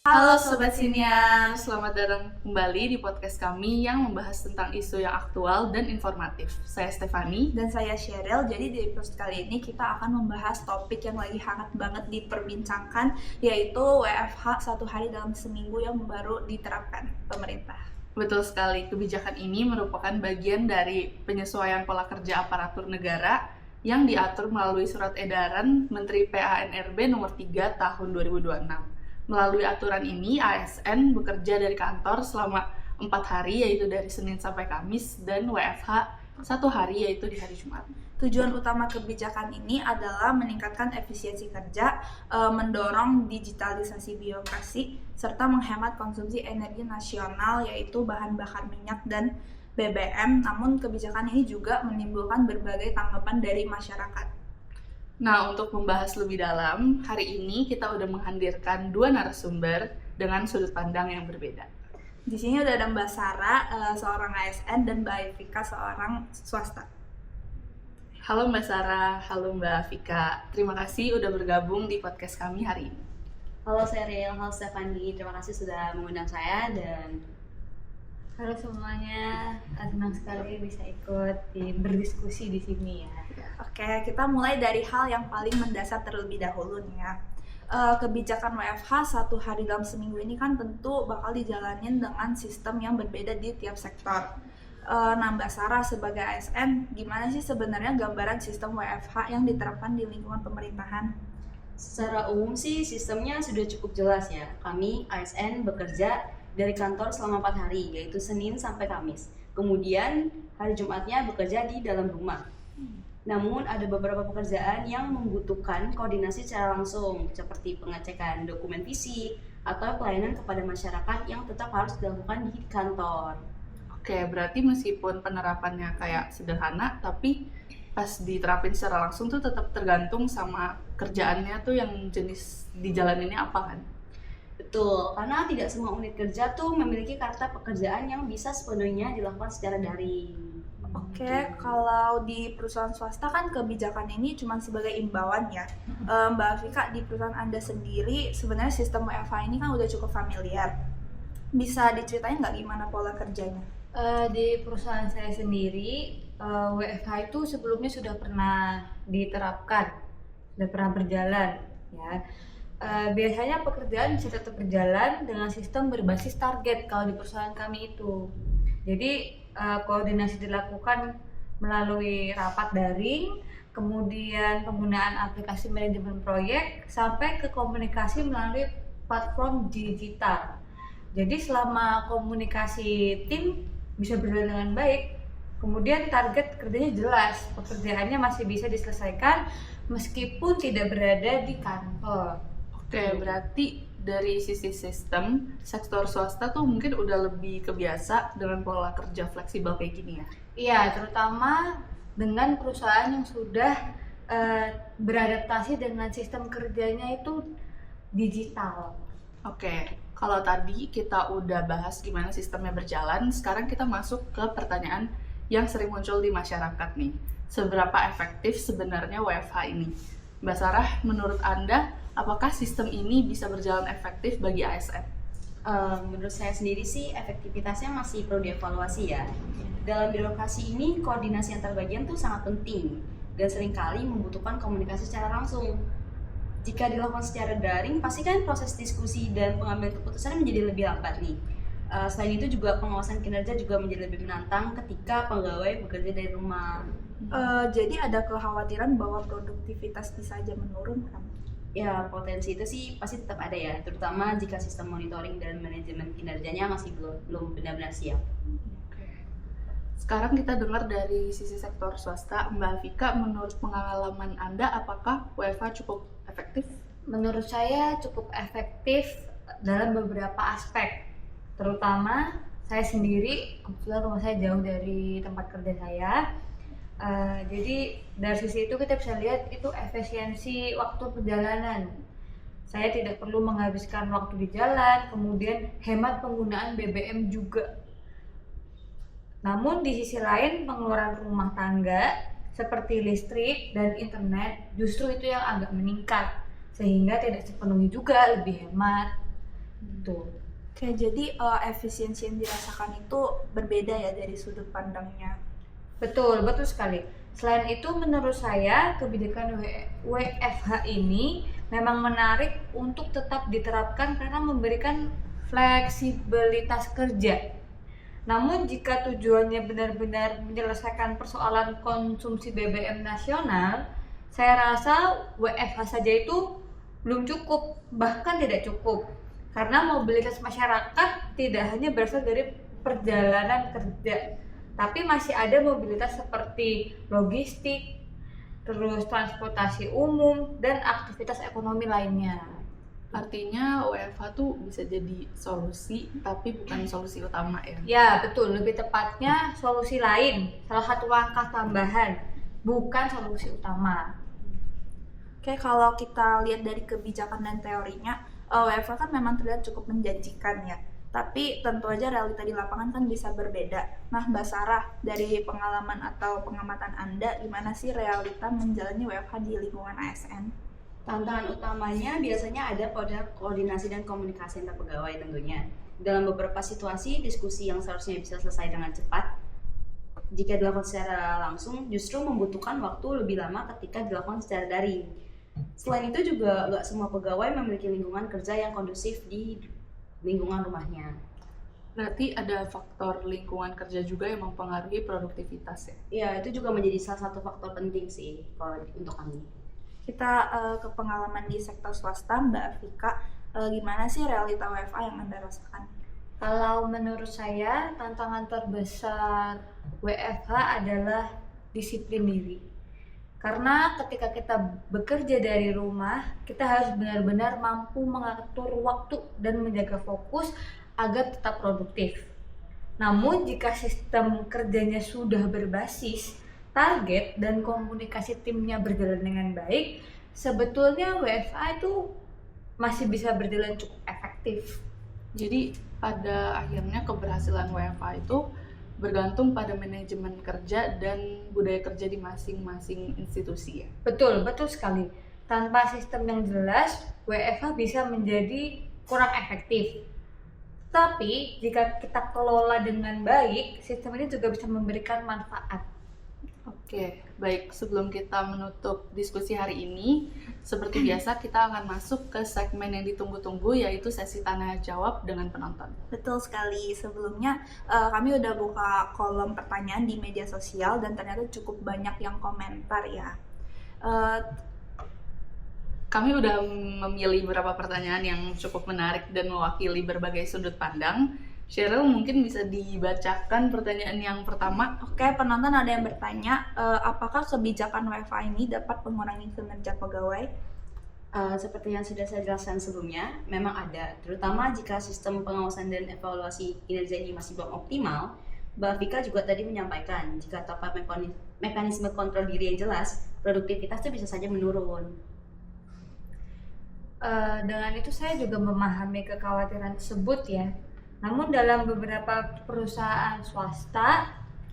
Halo Sobat Siniar, selamat datang kembali di podcast kami yang membahas tentang isu yang aktual dan informatif. Saya Stefani. Dan saya Cheryl. Jadi di episode kali ini kita akan membahas topik yang lagi hangat banget diperbincangkan, yaitu WFH 1 hari dalam seminggu yang baru diterapkan pemerintah. Betul sekali, kebijakan ini merupakan bagian dari penyesuaian pola kerja aparatur negara yang diatur melalui surat edaran Menteri PANRB nomor 3 tahun 2026. Melalui aturan ini, ASN bekerja dari kantor selama 4 hari, yaitu dari Senin sampai Kamis, dan WFH 1 hari, yaitu di hari Jumat. Tujuan utama kebijakan ini adalah meningkatkan efisiensi kerja, mendorong digitalisasi birokrasi, serta menghemat konsumsi energi nasional, yaitu bahan bakar minyak dan BBM. Namun kebijakan ini juga menimbulkan berbagai tanggapan dari masyarakat. Nah, untuk membahas lebih dalam, hari ini kita udah menghadirkan 2 narasumber dengan sudut pandang yang berbeda. Di sini udah ada Mbak Sarah, seorang ASN, dan Mbak Vika, seorang swasta. Halo Mbak Sarah, halo Mbak Vika. Terima kasih udah bergabung di podcast kami hari ini. Halo Cheryl, halo Stefani, terima kasih sudah mengundang saya dan halo semuanya, senang sekali bisa ikut berdiskusi di sini ya. Oke, kita mulai dari hal yang paling mendasar terlebih dahulu nih ya. Kebijakan WFH 1 hari dalam seminggu ini kan tentu bakal dijalanin dengan sistem yang berbeda di tiap sektor. Nah, Mbak Sarah sebagai ASN, gimana sih sebenarnya gambaran sistem WFH yang diterapkan di lingkungan pemerintahan? secara umum sih sistemnya sudah cukup jelas ya. Kami ASN bekerja dari kantor selama 4 hari, yaitu Senin sampai Kamis. Kemudian hari Jumatnya bekerja di dalam rumah. Namun ada beberapa pekerjaan yang membutuhkan koordinasi secara langsung, seperti pengecekan dokumen fisik atau pelayanan kepada masyarakat yang tetap harus dilakukan di kantor. Oke, berarti meskipun penerapannya kayak sederhana, tapi pas diterapin secara langsung tuh tetap tergantung sama kerjaannya tuh yang jenis dijalaninnya apa kan? Betul, karena tidak semua unit kerja tuh memiliki karta pekerjaan yang bisa sepenuhnya dilakukan secara daring. Oke, kalau di perusahaan swasta kan kebijakan ini cuma sebagai imbauan ya. Mbak Vika, di perusahaan Anda sendiri sebenarnya sistem WFH ini kan udah cukup familiar. Bisa diceritain nggak gimana pola kerjanya? Di perusahaan saya sendiri, WFH itu sebelumnya sudah pernah diterapkan, sudah pernah berjalan ya. Biasanya pekerjaan bisa tetap berjalan dengan sistem berbasis target kalau di perusahaan kami itu. Jadi koordinasi dilakukan melalui rapat daring, kemudian penggunaan aplikasi manajemen proyek, sampai ke komunikasi melalui platform digital. Jadi selama komunikasi tim bisa berjalan dengan baik, kemudian target kerjanya jelas, pekerjaannya masih bisa diselesaikan meskipun tidak berada di kantor. Oke, berarti dari sisi sistem, sektor swasta tuh mungkin udah lebih kebiasa dengan pola kerja fleksibel kayak gini ya? Iya, terutama dengan perusahaan yang sudah beradaptasi dengan sistem kerjanya itu digital. Oke, kalau tadi kita udah bahas gimana sistemnya berjalan, sekarang kita masuk ke pertanyaan yang sering muncul di masyarakat nih. Seberapa efektif sebenarnya WFH ini? Mbak Sarah, menurut Anda, apakah sistem ini bisa berjalan efektif bagi ASN? Menurut saya sendiri sih efektivitasnya masih perlu dievaluasi ya. Dalam birokrasi ini koordinasi antar bagian tuh sangat penting dan seringkali membutuhkan komunikasi secara langsung. Jika dilakukan secara daring, pasti kan proses diskusi dan pengambilan keputusan menjadi lebih lambat nih. Selain itu juga pengawasan kinerja juga menjadi lebih menantang ketika pegawai bekerja dari rumah. Jadi ada kekhawatiran bahwa produktivitas bisa aja menurun kan? Ya, potensi itu sih pasti tetap ada ya, terutama jika sistem monitoring dan manajemen kinerjanya masih belum benar-benar siap. Sekarang kita dengar dari sisi sektor swasta. Mbak Vika, menurut pengalaman Anda, apakah WFH cukup efektif? Menurut saya cukup efektif dalam beberapa aspek, terutama saya sendiri, kebetulan rumah saya jauh dari tempat kerja saya. Jadi dari sisi itu kita bisa lihat itu efisiensi waktu perjalanan. Saya tidak perlu menghabiskan waktu di jalan, kemudian hemat penggunaan BBM juga. Namun di sisi lain pengeluaran rumah tangga seperti listrik dan internet justru itu yang agak meningkat, sehingga tidak sepenuhnya juga lebih hemat. Tuh. Oke, jadi efisiensi yang dirasakan itu berbeda ya dari sudut pandangnya. Betul, betul sekali. Selain itu menurut saya kebijakan WFH ini memang menarik untuk tetap diterapkan karena memberikan fleksibilitas kerja. Namun jika tujuannya benar-benar menyelesaikan persoalan konsumsi BBM nasional, saya rasa WFH saja itu belum cukup, bahkan tidak cukup. Karena mobilitas masyarakat tidak hanya berasal dari perjalanan kerja, tapi masih ada mobilitas seperti logistik, terus transportasi umum, dan aktivitas ekonomi lainnya. Artinya WFH tuh bisa jadi solusi, tapi bukan solusi utama ya. Ya, betul. Lebih tepatnya solusi lain, salah satu langkah tambahan, bukan solusi utama. Oke, kalau kita lihat dari kebijakan dan teorinya, WFH kan memang terlihat cukup menjanjikan ya. Tapi tentu aja realita di lapangan kan bisa berbeda. Nah, Mbak Sarah, dari pengalaman atau pengamatan Anda, gimana sih realita menjalani WFH di lingkungan ASN? Tantangan utamanya biasanya ada pada koordinasi dan komunikasi antar pegawai tentunya. Dalam beberapa situasi, diskusi yang seharusnya bisa selesai dengan cepat, jika dilakukan secara langsung, justru membutuhkan waktu lebih lama ketika dilakukan secara daring. Selain itu juga nggak semua pegawai memiliki lingkungan kerja yang kondusif di lingkungan rumahnya. Berarti ada faktor lingkungan kerja juga yang mempengaruhi produktivitas ya. Ya, itu juga menjadi salah satu faktor penting sih kalau untuk kami. Kita ke pengalaman di sektor swasta, Mbak Afika, gimana sih realita WFH yang Anda rasakan? Kalau menurut saya, tantangan terbesar WFH adalah disiplin diri. Karena ketika kita bekerja dari rumah, kita harus benar-benar mampu mengatur waktu dan menjaga fokus agar tetap produktif. Namun jika sistem kerjanya sudah berbasis target dan komunikasi timnya berjalan dengan baik, sebetulnya WFH itu masih bisa berjalan cukup efektif. Jadi pada akhirnya keberhasilan WFH itu bergantung pada manajemen kerja dan budaya kerja di masing-masing institusi ya. Betul, betul sekali. Tanpa sistem yang jelas, WFH bisa menjadi kurang efektif. Tapi jika kita kelola dengan baik, sistem ini juga bisa memberikan manfaat. Oke, baik. Sebelum kita menutup diskusi hari ini, seperti biasa kita akan masuk ke segmen yang ditunggu-tunggu, yaitu sesi tanya jawab dengan penonton. Betul sekali. Sebelumnya kami udah buka kolom pertanyaan di media sosial dan ternyata cukup banyak yang komentar ya. Kami udah memilih beberapa pertanyaan yang cukup menarik dan mewakili berbagai sudut pandang. Cheryl, mungkin bisa dibacakan pertanyaan yang pertama. Oke, penonton ada yang bertanya, apakah kebijakan WFH ini dapat mengurangi kinerja pegawai? Seperti yang sudah saya jelaskan sebelumnya, memang ada, terutama jika sistem pengawasan dan evaluasi kinerja ini masih belum optimal. Mbak Vika juga tadi menyampaikan, jika tanpa mekanisme kontrol diri yang jelas, produktivitas itu bisa saja menurun. Dengan itu saya juga memahami kekhawatiran tersebut ya. Namun dalam beberapa perusahaan swasta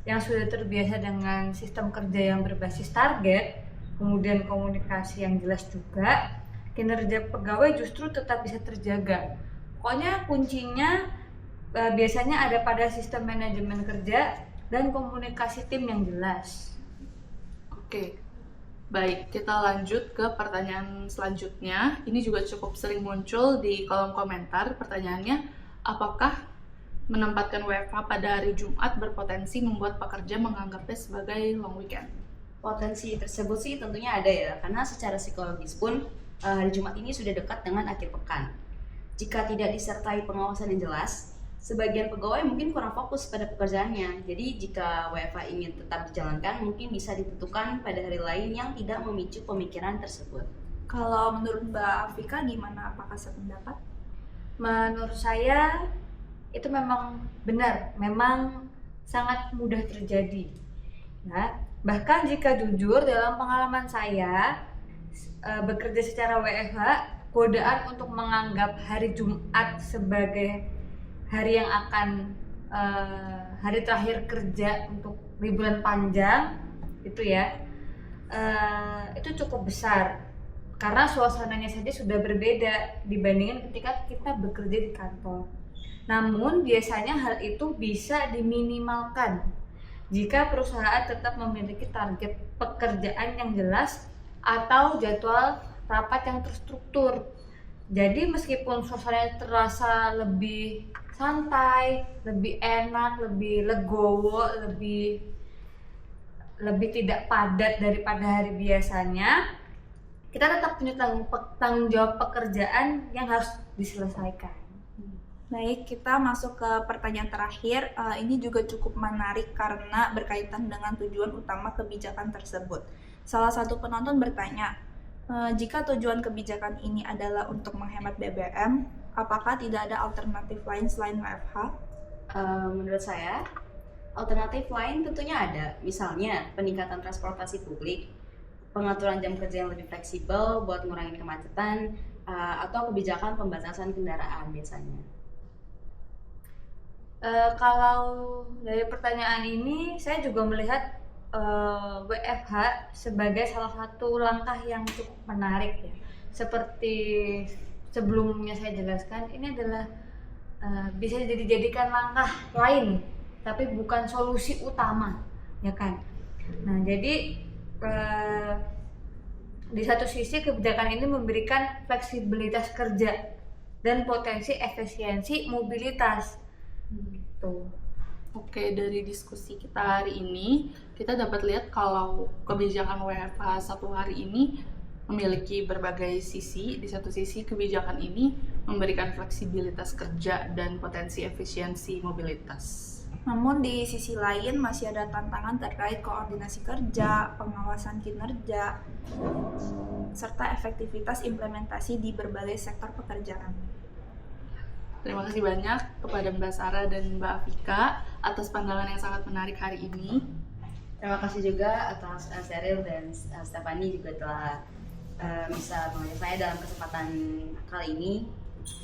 yang sudah terbiasa dengan sistem kerja yang berbasis target, kemudian komunikasi yang jelas juga, kinerja pegawai justru tetap bisa terjaga. Pokoknya kuncinya biasanya ada pada sistem manajemen kerja dan komunikasi tim yang jelas. Oke, baik, kita lanjut ke pertanyaan selanjutnya. Ini juga cukup sering muncul di kolom komentar. Pertanyaannya, apakah menempatkan WFH pada hari Jumat berpotensi membuat pekerja menganggapnya sebagai long weekend? Potensi tersebut sih tentunya ada ya, karena secara psikologis pun hari Jumat ini sudah dekat dengan akhir pekan. Jika tidak disertai pengawasan yang jelas, sebagian pegawai mungkin kurang fokus pada pekerjaannya. Jadi jika WFH ingin tetap dijalankan, mungkin bisa ditentukan pada hari lain yang tidak memicu pemikiran tersebut. Kalau menurut Mbak Afika gimana? Apakah sependapat? Menurut saya itu memang benar, memang sangat mudah terjadi. Ya, bahkan jika jujur dalam pengalaman saya bekerja secara WFH, godaan untuk menganggap hari Jumat sebagai hari yang akan hari terakhir kerja untuk liburan panjang itu ya, itu cukup besar. karena suasananya saja sudah berbeda dibandingkan ketika kita bekerja di kantor. Namun biasanya hal itu bisa diminimalkan jika perusahaan tetap memiliki target pekerjaan yang jelas atau jadwal rapat yang terstruktur. Jadi meskipun suasananya terasa lebih santai, lebih enak, lebih legowo, lebih tidak padat daripada hari biasanya, kita tetap punya tanggung jawab pekerjaan yang harus diselesaikan. Baik, kita masuk ke pertanyaan terakhir. Ini juga cukup menarik karena berkaitan dengan tujuan utama kebijakan tersebut. Salah satu penonton bertanya, jika tujuan kebijakan ini adalah untuk menghemat BBM, apakah tidak ada alternatif lain selain WFH? Menurut saya, alternatif lain tentunya ada. Misalnya, peningkatan transportasi publik, pengaturan jam kerja yang lebih fleksibel buat mengurangi kemacetan, atau kebijakan pembatasan kendaraan biasanya. Kalau dari pertanyaan ini, saya juga melihat WFH sebagai salah satu langkah yang cukup menarik ya. Seperti sebelumnya saya jelaskan, ini adalah bisa dijadikan langkah lain, tapi bukan solusi utama, ya kan? Nah, jadi di satu sisi kebijakan ini memberikan fleksibilitas kerja dan potensi efisiensi mobilitas. Gitu. Oke, dari diskusi kita hari ini, kita dapat lihat kalau kebijakan WFH 1 hari ini memiliki berbagai sisi. Di satu sisi, kebijakan ini memberikan fleksibilitas kerja dan potensi efisiensi mobilitas. Namun di sisi lain masih ada tantangan terkait koordinasi kerja, pengawasan kinerja, serta efektivitas implementasi di berbagai sektor pekerjaan. Terima kasih banyak kepada Mbak Sarah dan Mbak Afika atas pandangan yang sangat menarik hari ini. Terima kasih juga atas Sheryl dan Stephanie juga telah bisa mengajak saya dalam kesempatan kali ini.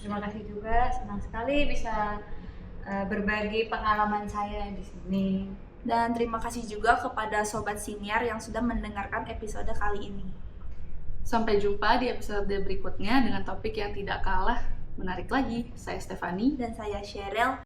Terima kasih juga, senang sekali bisa berbagi pengalaman saya di sini. Dan terima kasih juga kepada Sobat Siniar yang sudah mendengarkan episode kali ini. Sampai jumpa di episode berikutnya dengan topik yang tidak kalah menarik lagi. Saya Stephanie. Dan saya Sheryl.